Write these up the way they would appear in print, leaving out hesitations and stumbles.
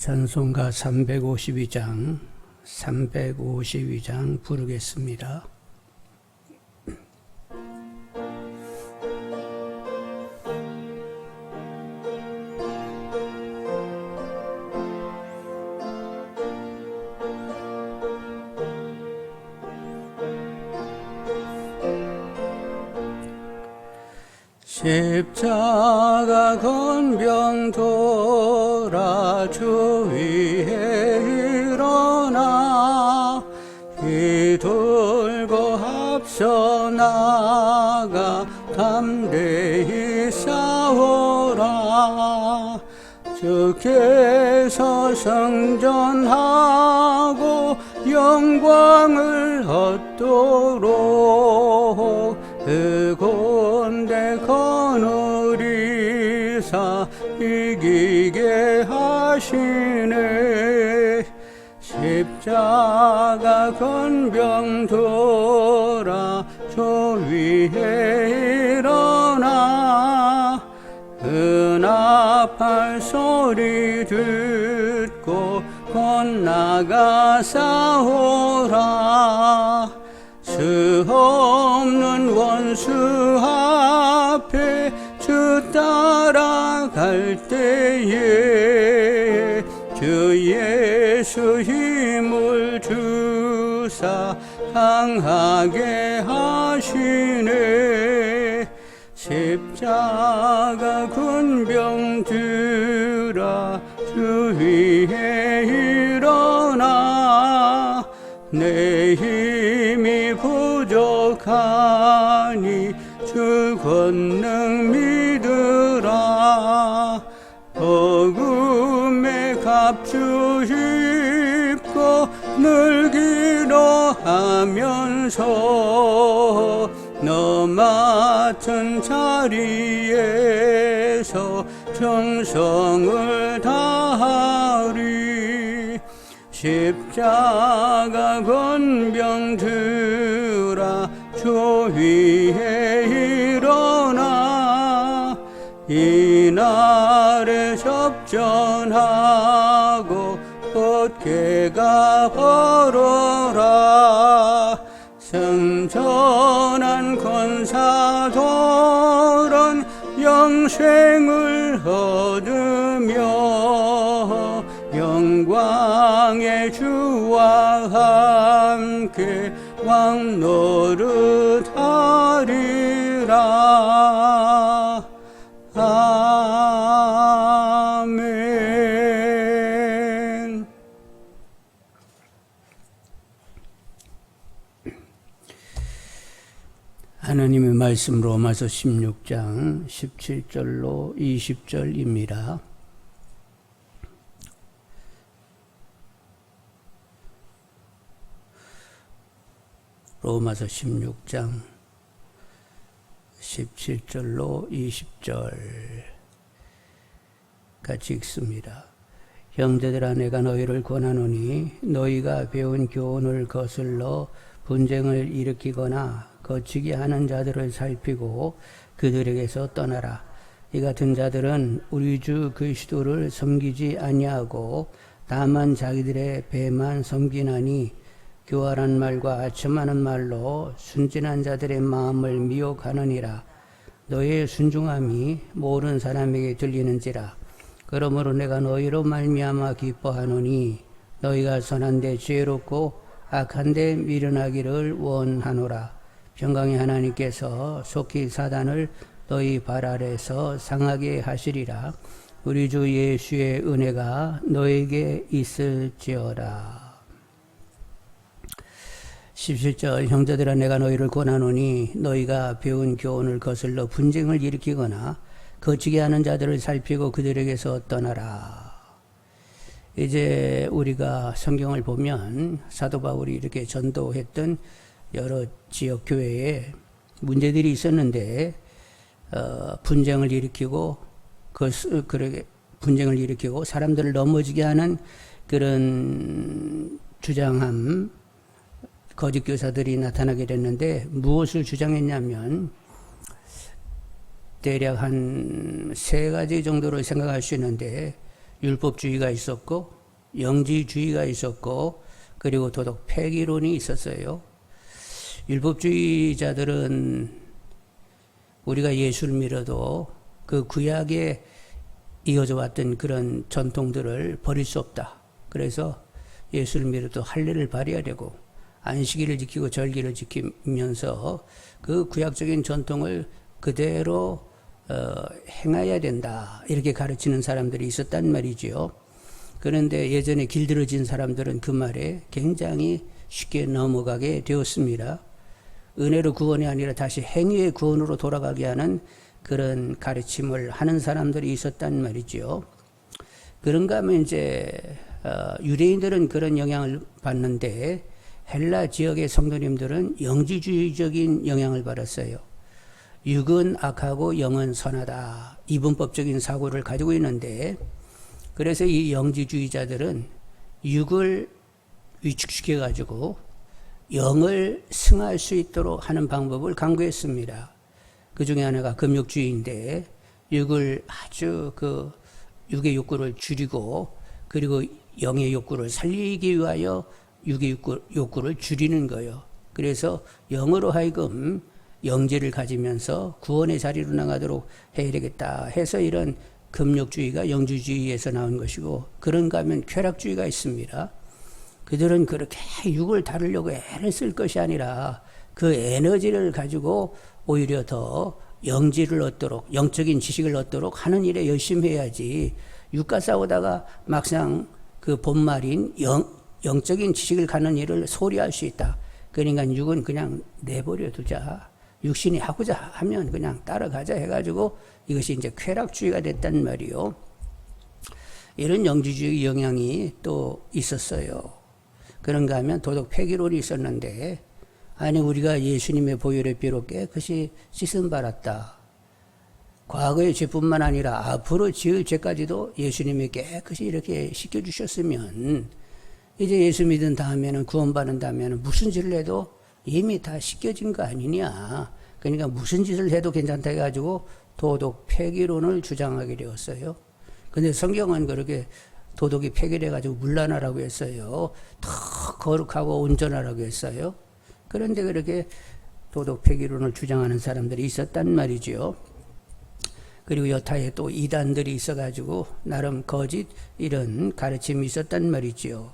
찬송가 352장 부르겠습니다. 십자가 건병 돌아 주 위에 일어나 뒤돌고 앞서 나가 담대히 싸워라. 주께서 성전하고 영광을 얻도록 그 군대 거느리사 이기게 하시네. 십자가 건병 돌아 주 위에 일어나 은합할 소리 듣고 건나가 싸워라. 수 없는 원수 앞에 주 따라갈 때에 주 예수 힘을 주사 강하게 하시네. 십자가 군병 들아 주 위에 일어나 내 힘이 부족하니 주 권능 믿으라. 복음의 값주 입고 늘 기도하면서 너 맡은 자리에서 정성을 다하리. 십자가 건병 들아 주 위에 일어나 이날에 접전하고 곧개가 벌어라. 승천한 권사들은 영생을 얻으며 영광의 주와 함께 왕 노릇하리라. 아멘. 하나님의 말씀 로마서 16장 17절로 20절입니다. 로마서 16장 17절로 20절 같이 읽습니다. 형제들아 내가 너희를 권하노니 너희가 배운 교훈을 거슬러 분쟁을 일으키거나 거치게 하는 자들을 살피고 그들에게서 떠나라. 이 같은 자들은 우리 주 그리스도를 섬기지 아니하고 다만 자기들의 배만 섬기나니 교활한 말과 아첨하는 말로 순진한 자들의 마음을 미혹하느니라. 너희의 순중함이 모르는 사람에게 들리는지라. 그러므로 내가 너희로 말미암아 기뻐하노니 너희가 선한데 죄롭고 악한데 미련하기를 원하노라. 평강의 하나님께서 속히 사단을 너희 발 아래서 상하게 하시리라. 우리 주 예수의 은혜가 너에게 있을지어다. 17절 형제들아 내가 너희를 권하노니 너희가 배운 교훈을 거슬러 분쟁을 일으키거나 거치게 하는 자들을 살피고 그들에게서 떠나라. 이제 우리가 성경을 보면 사도 바울이 이렇게 전도했던 여러 지역 교회에 문제들이 있었는데 분쟁을 일으키고 분쟁을 일으키고 사람들을 넘어지게 하는 그런 주장함 거짓 교사들이 나타나게 됐는데 무엇을 주장했냐면 대략 한 세 가지 정도를 생각할 수 있는데 율법주의가 있었고 영지주의가 있었고 그리고 도덕 폐기론이 있었어요. 율법주의자들은 우리가 예수를 믿어도 그 구약에 이어져 왔던 그런 전통들을 버릴 수 없다. 그래서 예수를 믿어도 할례를 발해야 되고 안식일을 지키고 절기를 지키면서 그 구약적인 전통을 그대로 행해야 된다. 이렇게 가르치는 사람들이 있었단 말이지요. 그런데 예전에 길들여진 사람들은 그 말에 굉장히 쉽게 넘어가게 되었습니다. 은혜로 구원이 아니라 다시 행위의 구원으로 돌아가게 하는 그런 가르침을 하는 사람들이 있었단 말이지요. 그런가 하면 이제 유대인들은 그런 영향을 받는데 헬라 지역의 성도님들은 영지주의적인 영향을 받았어요. 육은 악하고 영은 선하다. 이분법적인 사고를 가지고 있는데 그래서 이 영지주의자들은 육을 위축시켜 가지고 영을 승할 수 있도록 하는 방법을 강구했습니다. 그 중에 하나가 금욕주의인데 육을 아주 육의 욕구를 줄이고 그리고 영의 욕구를 살리기 위하여 육의 욕구를 줄이는 거예요. 그래서 영으로 하여금 영지를 가지면서 구원의 자리로 나가도록 해야 되겠다 해서 이런 금욕주의가 영지주의에서 나온 것이고 그런가 하면 쾌락주의가 있습니다. 그들은 그렇게 육을 다루려고 애를 쓸 것이 아니라 그 에너지를 가지고 오히려 더 영지를 얻도록 영적인 지식을 얻도록 하는 일에 열심히 해야지 육과 싸우다가 막상 그 본말인 영적인 지식을 갖는 일을 소홀히 할 수 있다. 그러니까 육은 그냥 내버려 두자. 육신이 하고자 하면 그냥 따라가자 해가지고 이것이 이제 쾌락주의가 됐단 말이요. 이런 영지주의 영향이 또 있었어요. 그런가 하면 도덕 폐기론이 있었는데 아니 우리가 예수님의 보혈의 피로 깨끗이 씻음 받았다. 과거의 죄뿐만 아니라 앞으로 지을 죄까지도 예수님이 깨끗이 이렇게 씻겨주셨으면 이제 예수 믿은 다음에는 구원받은 다음에는 무슨 짓을 해도 이미 다 씻겨진 거 아니냐. 그러니까 무슨 짓을 해도 괜찮다 해가지고 도덕 폐기론을 주장하게 되었어요. 근데 성경은 그렇게 도덕이 폐기돼가지고 문란하라고 했어요. 더 거룩하고 온전하라고 했어요. 그런데 그렇게 도덕 폐기론을 주장하는 사람들이 있었단 말이죠. 그리고 여타에 또 이단들이 있어가지고 나름 거짓 이런 가르침이 있었단 말이죠.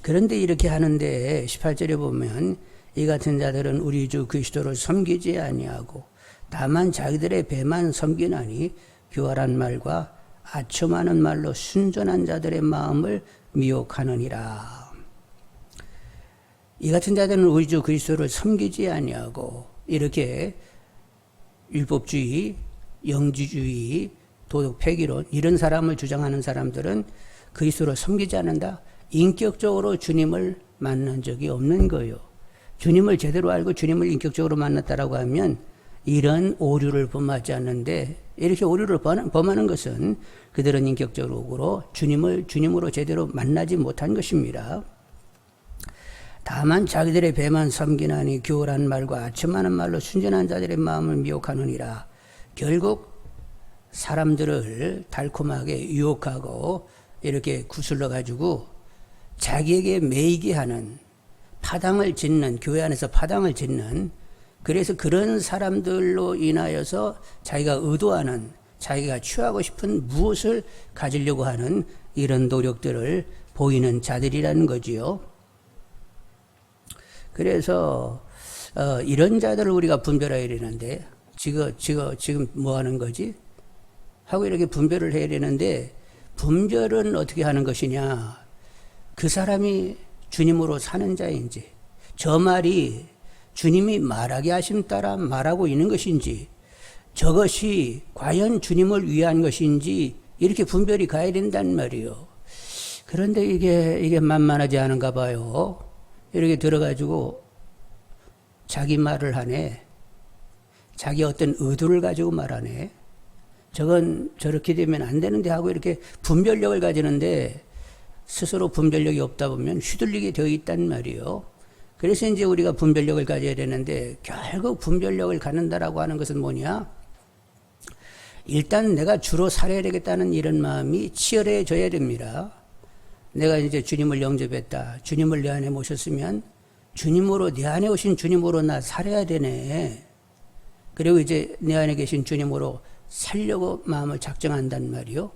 그런데 이렇게 하는데 18절에 보면 이 같은 자들은 우리 주 그리스도를 섬기지 아니하고 다만 자기들의 배만 섬기나니 교활한 말과 아첨하는 말로 순전한 자들의 마음을 미혹하느니라. 이 같은 자들은 우리 주 그리스도를 섬기지 아니하고 이렇게 율법주의, 영지주의, 도덕 폐기론 이런 사람을 주장하는 사람들은 그리스도를 섬기지 않는다. 인격적으로 주님을 만난 적이 없는 거예요. 주님을 제대로 알고 주님을 인격적으로 만났다라고 하면 이런 오류를 범하지 않는데 이렇게 오류를 범하는 것은 그들은 인격적으로 주님을 주님으로 제대로 만나지 못한 것입니다. 다만 자기들의 배만 섬기나니 교활한 말과 아첨하는 말로 순전한 자들의 마음을 미혹하느니라. 결국 사람들을 달콤하게 유혹하고 이렇게 구슬러 가지고 자기에게 매이게 하는 파당을 짓는 교회 안에서 파당을 짓는 그래서 그런 사람들로 인하여서 자기가 의도하는 자기가 취하고 싶은 무엇을 가지려고 하는 이런 노력들을 보이는 자들이라는 거지요. 그래서 이런 자들을 우리가 분별해야 되는데 지금 뭐 하는 거지? 하고 이렇게 분별을 해야 되는데 분별은 어떻게 하는 것이냐? 그 사람이 주님으로 사는 자인지 저 말이 주님이 말하게 하심 따라 말하고 있는 것인지 저것이 과연 주님을 위한 것인지 이렇게 분별이 가야 된단 말이에요. 그런데 이게 만만하지 않은가 봐요. 이렇게 들어가지고 자기 말을 하네. 자기 어떤 의도를 가지고 말하네. 저건 저렇게 되면 안 되는데 하고 이렇게 분별력을 가지는데 스스로 분별력이 없다 보면 휘둘리게 되어 있단 말이에요. 그래서 이제 우리가 분별력을 가져야 되는데 결국 분별력을 갖는다라고 하는 것은 뭐냐? 일단 내가 주로 살아야 되겠다는 이런 마음이 치열해져야 됩니다. 내가 이제 주님을 영접했다. 주님을 내 안에 모셨으면 주님으로, 내 안에 오신 주님으로 나 살아야 되네. 그리고 이제 내 안에 계신 주님으로 살려고 마음을 작정한단 말이요.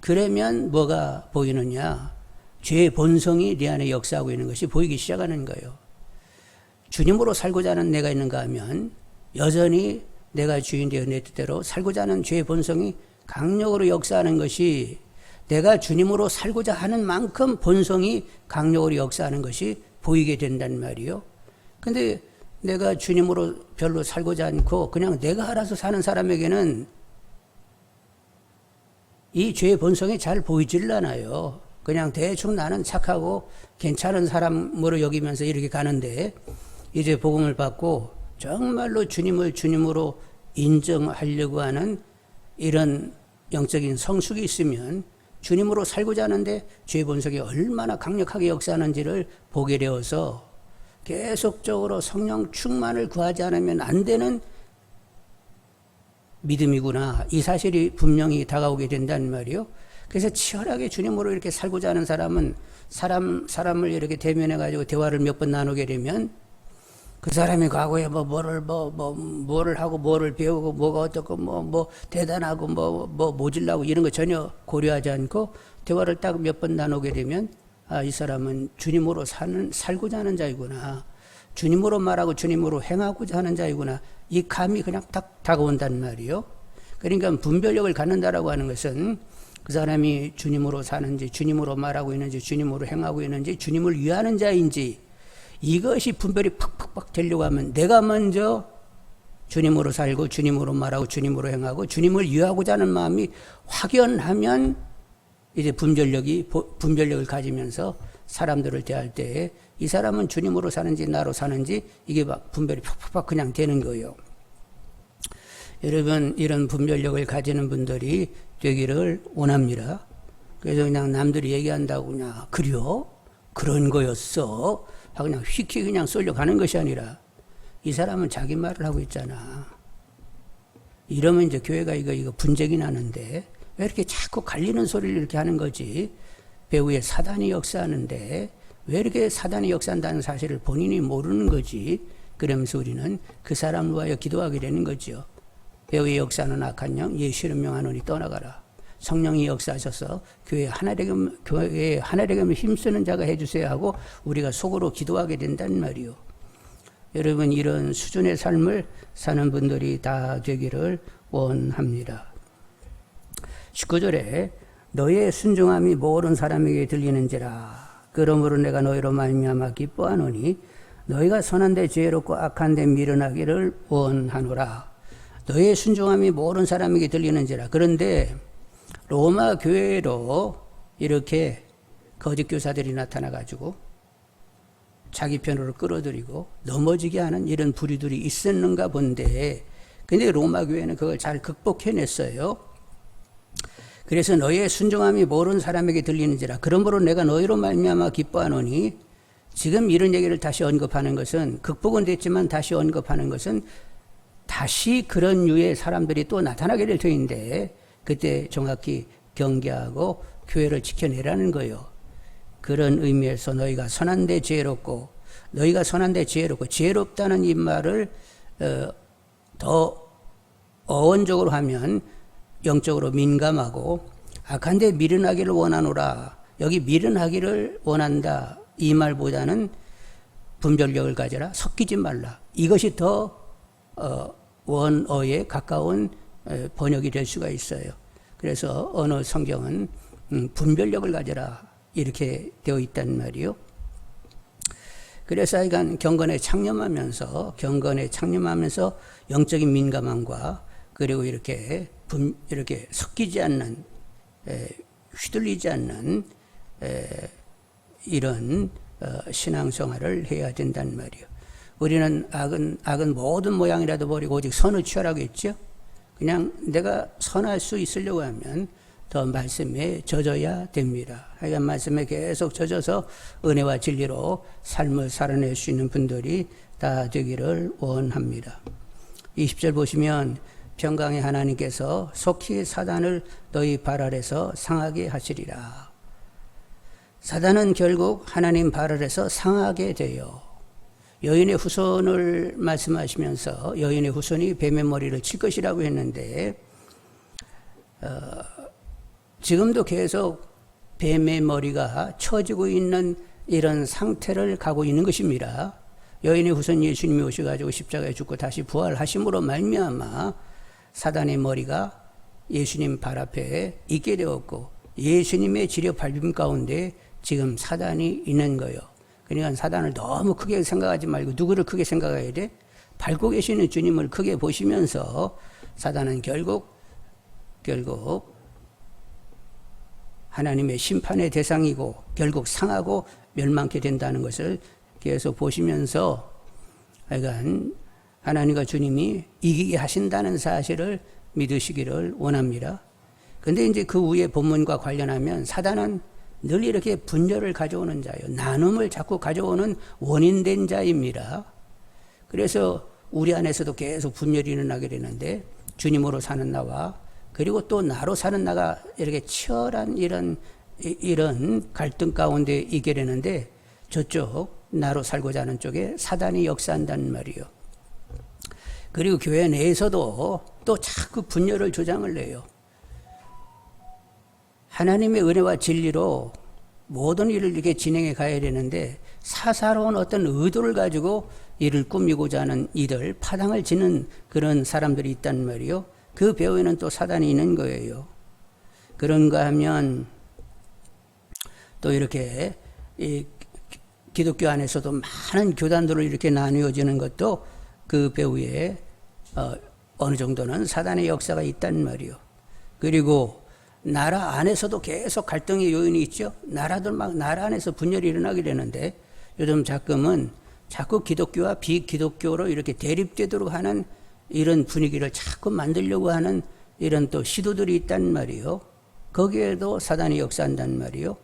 그러면 뭐가 보이느냐? 죄의 본성이 내 안에 역사하고 있는 것이 보이기 시작하는 거예요. 주님으로 살고자 하는 내가 있는가 하면 여전히 내가 주인 되어 내 뜻대로 살고자 하는 죄의 본성이 강력으로 역사하는 것이, 내가 주님으로 살고자 하는 만큼 본성이 강력으로 역사하는 것이 보이게 된단 말이요. 근데 내가 주님으로 별로 살고자 않고 그냥 내가 알아서 사는 사람에게는 이 죄의 본성이 잘 보이질 않아요. 그냥 대충 나는 착하고 괜찮은 사람으로 여기면서 이렇게 가는데, 이제 복음을 받고 정말로 주님을 주님으로 인정하려고 하는 이런 영적인 성숙이 있으면 주님으로 살고자 하는데 죄의 본성이 얼마나 강력하게 역사하는지를 보게 되어서 계속적으로 성령 충만을 구하지 않으면 안 되는 믿음이구나, 이 사실이 분명히 다가오게 된다는 말이요. 그래서 치열하게 주님으로 이렇게 살고자 하는 사람은 사람을 이렇게 대면해 가지고 대화를 몇 번 나누게 되면 그 사람이 과거에 뭐를 하고 뭐를 배우고 뭐가 어떻고 뭐 대단하고 뭐 모질라고 이런 거 전혀 고려하지 않고 대화를 딱 몇 번 나누게 되면, 아, 이 사람은 주님으로 살고자 하는 자이구나, 주님으로 말하고 주님으로 행하고자 하는 자이구나, 이 감이 그냥 딱 다가온단 말이요. 그러니까 분별력을 갖는다라고 하는 것은 그 사람이 주님으로 사는지, 주님으로 말하고 있는지, 주님으로 행하고 있는지, 주님을 위하는 자인지, 이것이 분별이 팍팍팍 되려고 하면 내가 먼저 주님으로 살고 주님으로 말하고 주님으로 행하고 주님을 위하고자 하는 마음이 확연하면 이제 분별력을 가지면서 사람들을 대할 때에 이 사람은 주님으로 사는지 나로 사는지 이게 막 분별이 팍팍팍 그냥 되는 거예요. 여러분, 이런 분별력을 가지는 분들이 되기를 원합니다. 그래서 그냥 남들이 얘기한다고 그냥 그래요? 그런 거였어? 하고 그냥 휙휙 그냥 쏠려가는 것이 아니라, 이 사람은 자기 말을 하고 있잖아. 이러면 이제 교회가 이거 분쟁이 나는데 왜 이렇게 자꾸 갈리는 소리를 이렇게 하는 거지? 배후에 사단이 역사하는데 왜 이렇게 사단이 역사한다는 사실을 본인이 모르는 거지? 그러면서 우리는 그 사람을 위하여 기도하게 되는 거죠. 배후의 역사는 악한 영, 예수를 명하노니 떠나가라. 성령이 역사하셔서 교회에 하나되게 힘쓰는 자가 해주세요 하고 우리가 속으로 기도하게 된다는 말이요. 여러분, 이런 수준의 삶을 사는 분들이 다 되기를 원합니다. 19절에 너의 순종함이 모든 사람에게 들리는지라. 그러므로 내가 너희로 말미암아 기뻐하노니 너희가 선한 데 지혜롭고 악한 데 미련하기를 원하노라. 너의 순종함이 모든 사람에게 들리는지라. 그런데 로마 교회로 이렇게 거짓 교사들이 나타나가지고 자기 편으로 끌어들이고 넘어지게 하는 이런 부류들이 있었는가 본데, 근데 로마 교회는 그걸 잘 극복해냈어요. 그래서 너의 순종함이 모르는 사람에게 들리는지라. 그러므로 내가 너희로 말미암아 기뻐하노니, 지금 이런 얘기를 다시 언급하는 것은, 극복은 됐지만 다시 언급하는 것은 다시 그런 류의 사람들이 또 나타나게 될 터인데, 그때 정확히 경계하고 교회를 지켜내라는 거예요. 그런 의미에서 너희가 선한데 지혜롭고, 너희가 선한데 지혜롭고, 지혜롭다는 이 말을 더 어원적으로 하면 영적으로 민감하고, 악한데 미련하기를 원하노라. 여기 미련하기를 원한다, 이 말보다는 분별력을 가져라, 섞이지 말라, 이것이 더 원어에 가까운 번역이 될 수가 있어요. 그래서 어느 성경은 분별력을 가져라 이렇게 되어 있단 말이요. 그래서 하여간 경건에 창념하면서 영적인 민감함과, 그리고 이렇게 섞이지 않는, 휘둘리지 않는 이런 신앙생활을 해야 된단 말이요. 우리는 악은 모든 모양이라도 버리고 오직 선을 취하라고 했죠. 그냥 내가 선할 수 있으려고 하면 더 말씀에 젖어야 됩니다. 하여간 말씀에 계속 젖어서 은혜와 진리로 삶을 살아낼 수 있는 분들이 다 되기를 원합니다. 20절 보시면 평강의 하나님께서 속히 사단을 너희 발 아래서 상하게 하시리라. 사단은 결국 하나님 발 아래서 상하게 돼요. 여인의 후손을 말씀하시면서 여인의 후손이 뱀의 머리를 칠 것이라고 했는데 지금도 계속 뱀의 머리가 쳐지고 있는 이런 상태를 가고 있는 것입니다. 여인의 후손 예수님이 오셔가지고 십자가에 죽고 다시 부활하심으로 말미암아 사단의 머리가 예수님 발 앞에 있게 되었고 예수님의 지력 밟힘 가운데 지금 사단이 있는 거예요. 그러니까 사단을 너무 크게 생각하지 말고 누구를 크게 생각해야 돼? 밟고 계시는 주님을 크게 보시면서 사단은 결국 하나님의 심판의 대상이고 결국 상하고 멸망케 된다는 것을 계속 보시면서 하여간 하나님과 주님이 이기게 하신다는 사실을 믿으시기를 원합니다. 근데 이제 그 후에 본문과 관련하면 사단은 늘 이렇게 분열을 가져오는 자예요. 나눔을 자꾸 가져오는 원인된 자입니다. 그래서 우리 안에서도 계속 분열이 일어나게 되는데 주님으로 사는 나와 그리고 또 나로 사는 나가 이렇게 치열한 이런 갈등 가운데 있게 되는데 저쪽 나로 살고자 하는 쪽에 사단이 역사한다는 말이에요. 그리고 교회 내에서도 또 자꾸 분열을 조장을 내요. 하나님의 은혜와 진리로 모든 일을 이렇게 진행해 가야 되는데 사사로운 어떤 의도를 가지고 일을 꾸미고자 하는 이들, 파당을 지는 그런 사람들이 있단 말이에요. 그 배후에는 또 사단이 있는 거예요. 그런가 하면 또 이렇게 이 기독교 안에서도 많은 교단들로 이렇게 나누어지는 것도 그 배후에 어느 정도는 사단의 역사가 있단 말이에요. 그리고 나라 안에서도 계속 갈등의 요인이 있죠. 나라들 막 나라 안에서 분열이 일어나게 되는데 요즘 자꾸 기독교와 비기독교로 이렇게 대립되도록 하는 이런 분위기를 자꾸 만들려고 하는 이런 또 시도들이 있단 말이에요. 거기에도 사단이 역사한단 말이에요.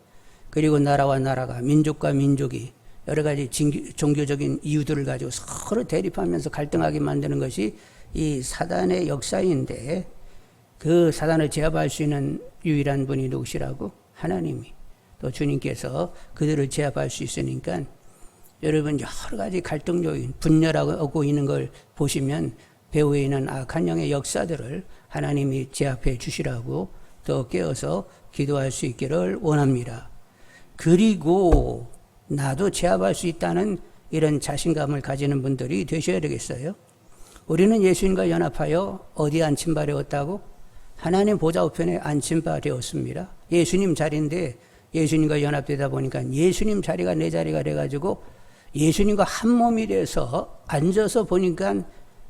그리고 나라와 나라가 민족과 민족이 여러 가지 종교적인 이유들을 가지고 서로 대립하면서 갈등하게 만드는 것이 이 사단의 역사인데 그 사단을 제압할 수 있는 유일한 분이 누구시라고? 하나님이. 또 주님께서 그들을 제압할 수 있으니까 여러분 여러 가지 갈등 요인, 분열하고 있는 걸 보시면 배후에 있는 악한 영의 역사들을 하나님이 제압해 주시라고 더 깨어서 기도할 수 있기를 원합니다. 그리고 나도 제압할 수 있다는 이런 자신감을 가지는 분들이 되셔야 되겠어요. 우리는 예수님과 연합하여 어디에 안침바되었다고? 하나님 보좌 우편에 안침바되었습니다. 예수님 자리인데 예수님과 연합되다 보니까 예수님 자리가 내 자리가 돼가지고 예수님과 한 몸이 돼서 앉아서 보니까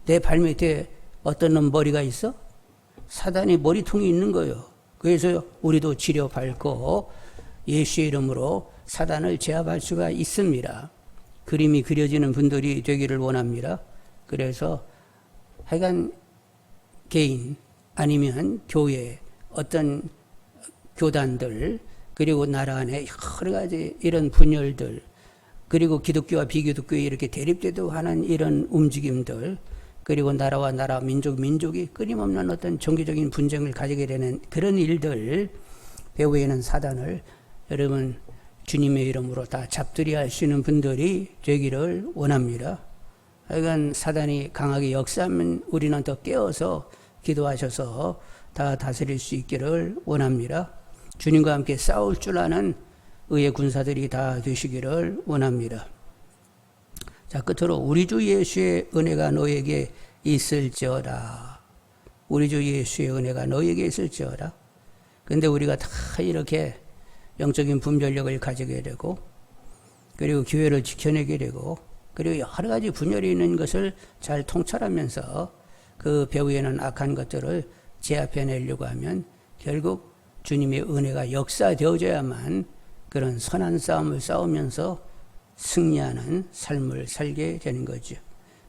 내 발밑에 어떤 놈 머리가 있어? 사단이 머리통이 있는 거예요. 그래서 우리도 치료받고 예수의 이름으로 사단을 제압할 수가 있습니다. 그림이 그려지는 분들이 되기를 원합니다. 그래서 하여간 개인 아니면 교회 어떤 교단들 그리고 나라 안에 여러 가지 이런 분열들 그리고 기독교와 비기독교에 이렇게 대립되도록 하는 이런 움직임들 그리고 나라와 나라 민족이 끊임없는 어떤 종교적인 분쟁을 가지게 되는 그런 일들 배후에는 사단을 여러분 주님의 이름으로 다 잡들이 하시는 분들이 되기를 원합니다. 하여간 사단이 강하게 역사하면 우리는 더 깨어서 기도하셔서 다 다스릴 수 있기를 원합니다. 주님과 함께 싸울 줄 아는 의의 군사들이 다 되시기를 원합니다. 자, 끝으로 우리 주 예수의 은혜가 너에게 있을지어다. 우리 주 예수의 은혜가 너에게 있을지어다. 근데 우리가 다 이렇게 영적인 분별력을 가지게 되고 그리고 교회를 지켜내게 되고 그리고 여러 가지 분열이 있는 것을 잘 통찰하면서 그 배후에는 악한 것들을 제압해내려고 하면 결국 주님의 은혜가 역사되어져야만 그런 선한 싸움을 싸우면서 승리하는 삶을 살게 되는 거죠.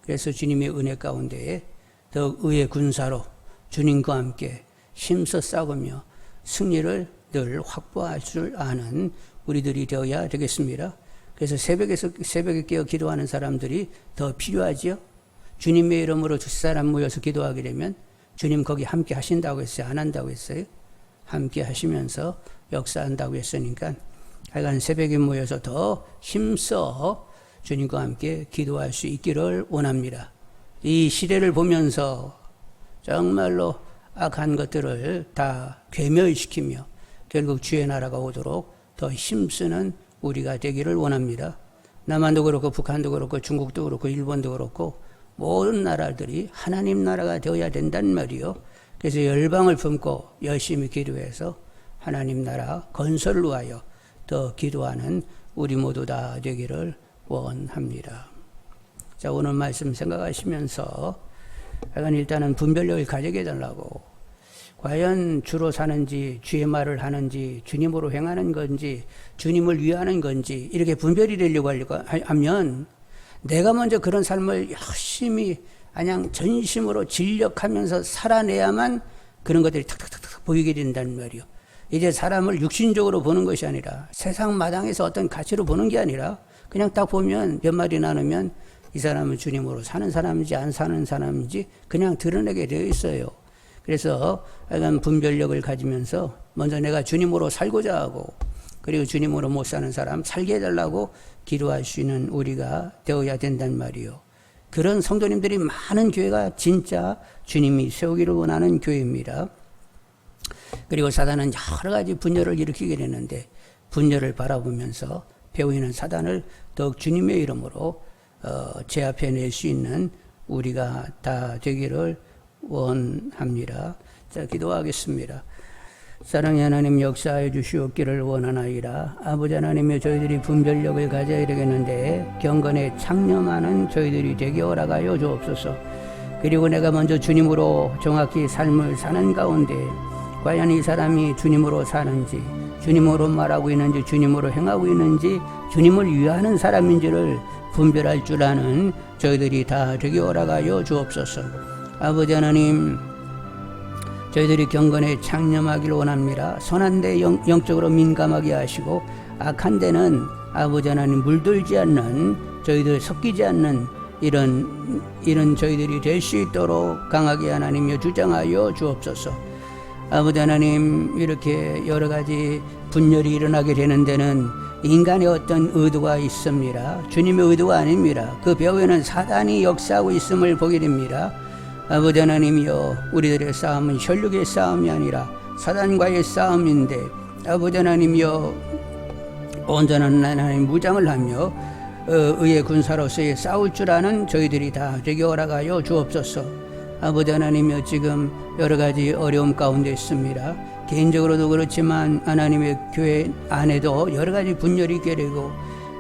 그래서 주님의 은혜 가운데에 더욱 의의 군사로 주님과 함께 힘써 싸우며 승리를 늘 확보할 줄 아는 우리들이 되어야 되겠습니다. 그래서 새벽에 깨어 기도하는 사람들이 더 필요하지요. 주님의 이름으로 두 사람 모여서 기도하게 되면 주님 거기 함께 하신다고 했어요? 안 한다고 했어요? 함께 하시면서 역사한다고 했으니까 하여간 새벽에 모여서 더 힘써 주님과 함께 기도할 수 있기를 원합니다. 이 시대를 보면서 정말로 악한 것들을 다 괴멸시키며 결국 주의 나라가 오도록 더 힘쓰는 우리가 되기를 원합니다. 남한도 그렇고 북한도 그렇고 중국도 그렇고 일본도 그렇고 모든 나라들이 하나님 나라가 되어야 된단 말이요. 그래서 열방을 품고 열심히 기도해서 하나님 나라 건설을 위하여 더 기도하는 우리 모두 다 되기를 원합니다. 자, 오늘 말씀 생각하시면서 약간 일단은 분별력을 가지게 해달라고, 과연 주로 사는지 주의 말을 하는지 주님으로 행하는 건지 주님을 위하는 건지 이렇게 분별이 되려고 하면 내가 먼저 그런 삶을 열심히 그냥 전심으로 진력하면서 살아내야만 그런 것들이 탁탁탁탁 보이게 된다는 말이요. 이제 사람을 육신적으로 보는 것이 아니라 세상 마당에서 어떤 가치로 보는 게 아니라 그냥 딱 보면 몇 마디 나누면 이 사람은 주님으로 사는 사람인지 안 사는 사람인지 그냥 드러내게 되어 있어요. 그래서 약간 분별력을 가지면서 먼저 내가 주님으로 살고자 하고 그리고 주님으로 못 사는 사람 살게 해달라고 기도할 수 있는 우리가 되어야 된단 말이요. 그런 성도님들이 많은 교회가 진짜 주님이 세우기를 원하는 교회입니다. 그리고 사단은 여러 가지 분열을 일으키게 되는데 분열을 바라보면서 배우이는 사단을 더욱 주님의 이름으로 제압해낼 수 있는 우리가 다 되기를 원합니다. 자, 기도하겠습니다. 사랑의 하나님, 역사해 주시옵기를 원하나이다. 아버지 하나님의 저희들이 분별력을 가져야 되겠는데 경건에 창념하는 저희들이 되게 허락하여 주옵소서. 그리고 내가 먼저 주님으로 정확히 삶을 사는 가운데 과연 이 사람이 주님으로 사는지 주님으로 말하고 있는지 주님으로 행하고 있는지 주님을 위하는 사람인지를 분별할 줄 아는 저희들이 다 되게 허락하여 주옵소서. 아버지 하나님, 저희들이 경건에 창념하기를 원합니다. 선한 데 영적으로 민감하게 하시고 악한 데는 아버지 하나님 물들지 않는, 저희들 섞이지 않는 이런 저희들이 될 수 있도록 강하게 하나님여 주장하여 주옵소서. 아버지 하나님, 이렇게 여러 가지 분열이 일어나게 되는 데는 인간의 어떤 의도가 있습니다. 주님의 의도가 아닙니다. 그 배후에는 사단이 역사하고 있음을 보게 됩니다. 아버지 하나님이여, 우리들의 싸움은 혈육의 싸움이 아니라 사단과의 싸움인데 아버지 하나님이여, 온전한 하나님 무장을 하며 의의 군사로서의 싸울 줄 아는 저희들이 다 되게 허락하여 주옵소서. 아버지 하나님이여, 지금 여러 가지 어려움 가운데 있습니다. 개인적으로도 그렇지만 하나님의 교회 안에도 여러 가지 분열이 있게 되고,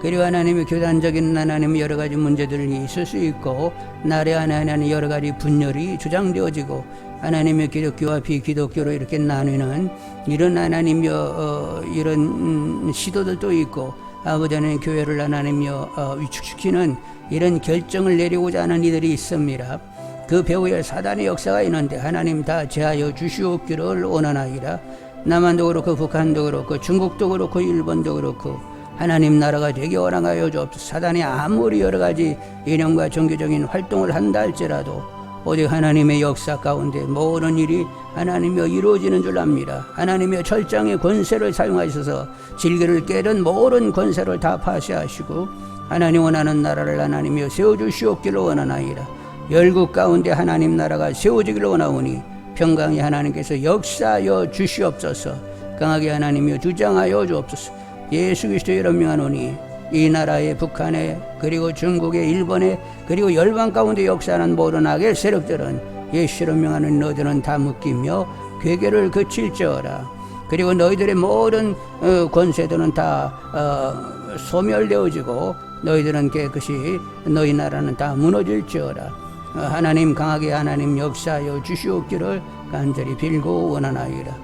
그리고 하나님의 교단적인 하나님의 여러 가지 문제들이 있을 수 있고, 나라 안에 하나님 여러 가지 분열이 주장되어지고, 하나님의 기독교와 비기독교로 이렇게 나뉘는 이런 하나님여 이런 시도들도 있고, 아버지 하나님 교회를 하나님여 위축시키는 이런 결정을 내리고자 하는 이들이 있습니다. 그 배후에 사단의 역사가 있는데 하나님 다 제하여 주시옵기를 원하나이다. 남한도 그렇고 북한도 그렇고 중국도 그렇고 일본도 그렇고 하나님 나라가 되게 허락하여 주옵소서. 사단이 아무리 여러 가지 이념과 종교적인 활동을 한다 할지라도 오직 하나님의 역사 가운데 모든 일이 하나님여 이루어지는 줄 압니다. 하나님의 철장의 권세를 사용하셔서 질기를 깨는 모든 권세를 다 파쇄하시고 하나님 원하는 나라를 하나님여 세워주시옵기를 원하나이다. 열국 가운데 하나님 나라가 세워지기를 원하오니 평강의 하나님께서 역사하여 주시옵소서. 강하게 하나님여 주장하여 주옵소서. 예수 그리스도의 이름 명하노니 이 나라에, 북한에, 그리고 중국에, 일본에, 그리고 열방 가운데 역사하는 모든 악의 세력들은 예수 이름 명하는 너희들은 다 묶이며 괴계를 그칠지어라. 그리고 너희들의 모든 권세들은 다 소멸되어지고 너희들은 깨끗이, 너희 나라는 다 무너질지어라. 하나님 강하게 하나님 역사하여 주시옵기를 간절히 빌고 원하나이다.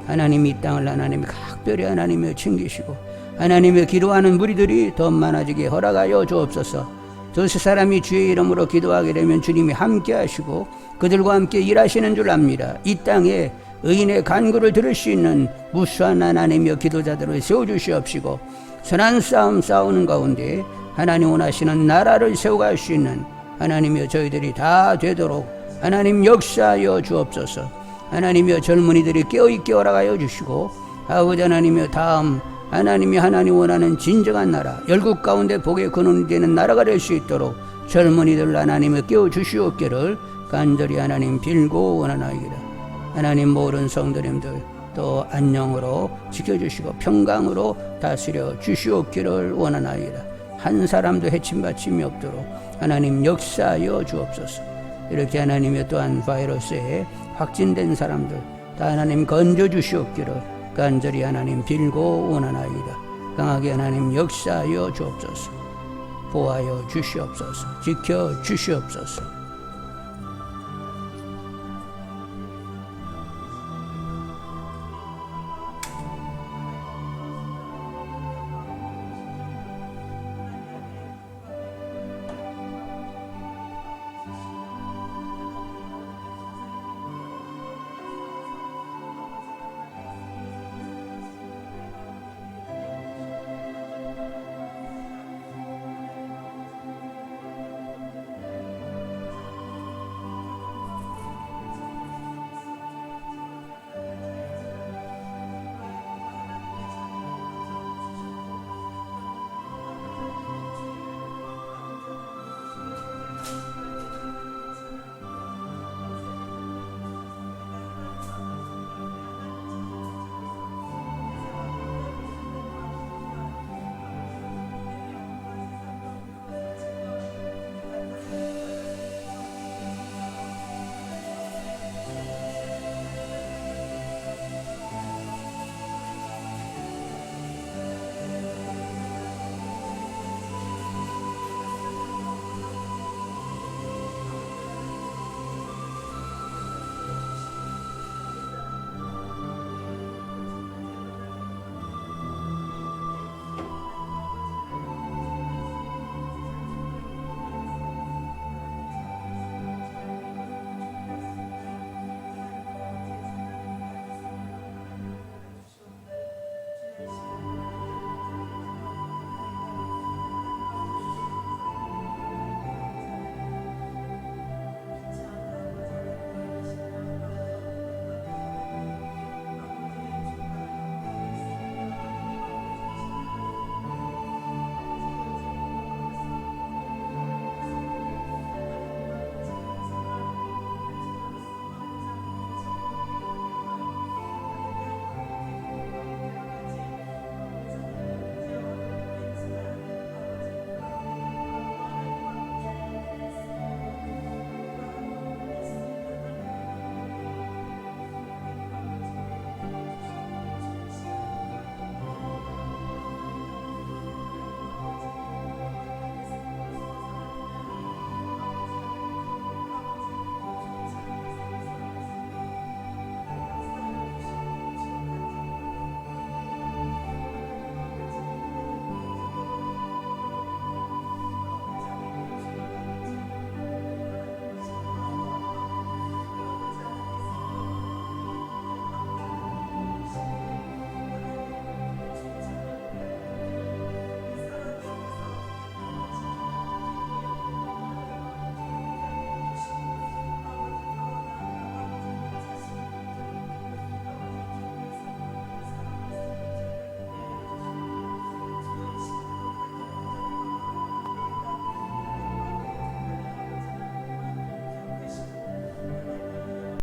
하나님 이 땅을 하나님이 각별히 하나님여 챙기시고 하나님의 기도하는 무리들이 더 많아지게 허락하여 주옵소서. 두세 사람이 주의 이름으로 기도하게 되면 주님이 함께 하시고 그들과 함께 일하시는 줄 압니다. 이 땅에 의인의 간구를 들을 수 있는 무수한 하나님의 기도자들을 세워주시옵시고 선한 싸움 싸우는 가운데 하나님 원하시는 나라를 세워갈 수 있는 하나님이여 저희들이 다 되도록 하나님 역사하여 주옵소서. 하나님이여 젊은이들이 깨어있게 허락하여 주시고 아버지 하나님이여 다음 하나님이 하나님 원하는 진정한 나라 열국 가운데 복의 근원이 되는 나라가 될 수 있도록 젊은이들 하나님을 깨워주시옵기를 간절히 하나님 빌고 원하나이다. 하나님 모든 성도님들 또 안녕으로 지켜주시고 평강으로 다스려 주시옵기를 원하나이다. 한 사람도 해침받침이 없도록 하나님 역사하여 주옵소서. 이렇게 하나님의 또한 바이러스에 확진된 사람들 다 하나님 건져주시옵기를 간절히 하나님 빌고 원하나이다. 강하게 하나님 역사하여 주옵소서. 보호하여 주시옵소서. 지켜 주시옵소서.